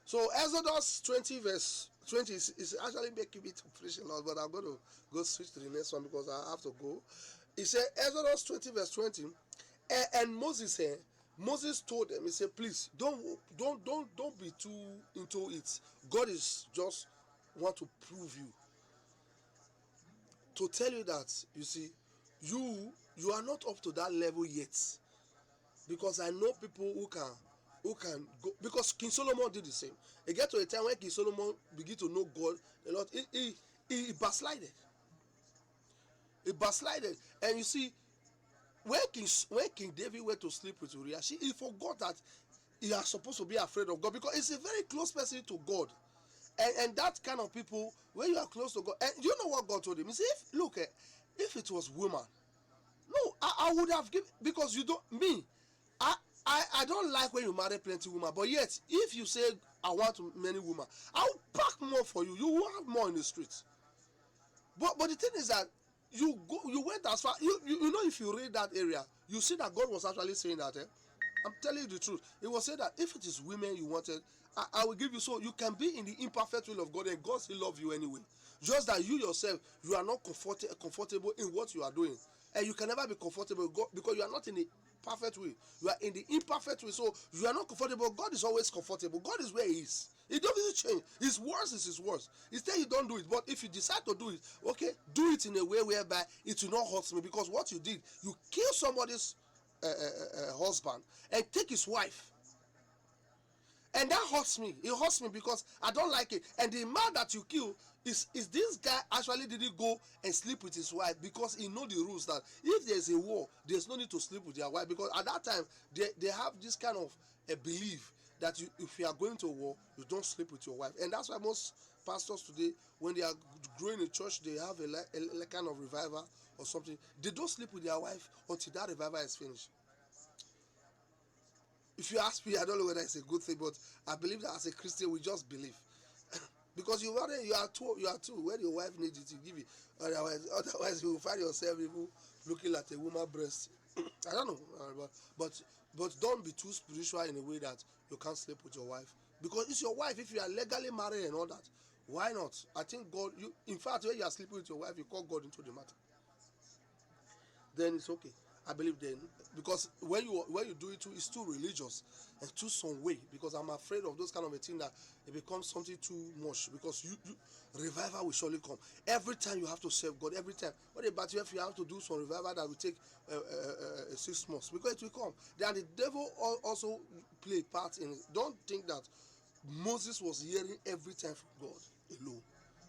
So Exodus 20 verse 20 is actually making me to preach a lot, but I'm going to go switch to the next one because I have to go. It said Exodus 20 verse 20, and Moses said, Moses told them, he said, please don't be too into it. God is just want to prove you, to tell you that, you see, you are not up to that level yet, because I know people who can go, because King Solomon did the same. It get to a time when King Solomon begin to know God a lot. He backslided. He backslided. And you see, when King David went to sleep with Uriah, he forgot that he is supposed to be afraid of God, because he's a very close person to God. And that kind of people, when you are close to God, and you know what God told him? He said, if it was woman, no, I would have given, because you don't, me, I don't like when you marry plenty women, but yet if you say I want many women, I'll pack more for you. You will have more in the streets. But the thing is that you went as far, you know, if you read that area, you see that God was actually saying that, I'm telling you the truth. It was saying that if it is women you wanted, I will give you, so you can be in the imperfect will of God, and God still love you anyway. Just that you yourself, you are not comfortable in what you are doing, and you can never be comfortable with God, because you are not in the perfect way. You are in the imperfect way, so you are not comfortable. God is always comfortable. God is where He is. It doesn't change. His words is His words. Instead, you don't do it. But if you decide to do it, okay, do it in a way whereby it will not hurt me, because what you did, you kill somebody's husband and take his wife, and that hurts me. It hurts me because I don't like it. And the man that you kill is this guy actually didn't go and sleep with his wife, because he know the rules that if there's a war, there's no need to sleep with their wife, because at that time they have this kind of a belief that if you are going to war, you don't sleep with your wife. And that's why most pastors today, when they are growing in church, they have a kind of revival or something, they don't sleep with their wife until that revival is finished. If you ask me, I don't know whether it's a good thing, but I believe that as a Christian, we just believe. Because you are two when your wife needs you to give it. Otherwise you will find yourself even looking like a woman breast. I don't know, but don't be too spiritual in a way that you can't sleep with your wife, because it's your wife. If you are legally married and all that, why not? I think God, in fact, when you are sleeping with your wife, you call God into the matter, then it's okay. I believe then, because when you do it too, it's too religious and too some way. Because I'm afraid of those kind of a thing, that it becomes something too much. Because revival will surely come every time you have to serve God. Every time. What about if you have to do some revival that will take 6 months? Because it will come. Then the devil also play a part in it. Don't think that Moses was hearing every time from God alone.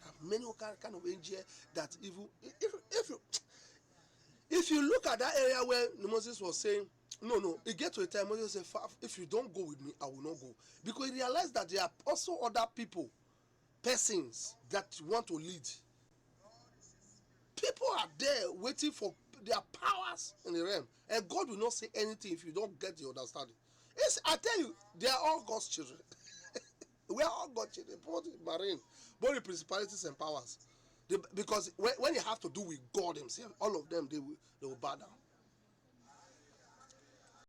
There are many kind of angel that even if you look at that area where Moses was saying, no, it get to a time Moses said, if you don't go with me, I will not go. Because he realized that there are also other people, persons that want to lead. People are there waiting for their powers in the realm. And God will not say anything if you don't get the understanding. I tell you, they are all God's children. We are all God's children, both the marine, both the principalities and powers. Because when you have to do with God Himself, all of them, they will bow down.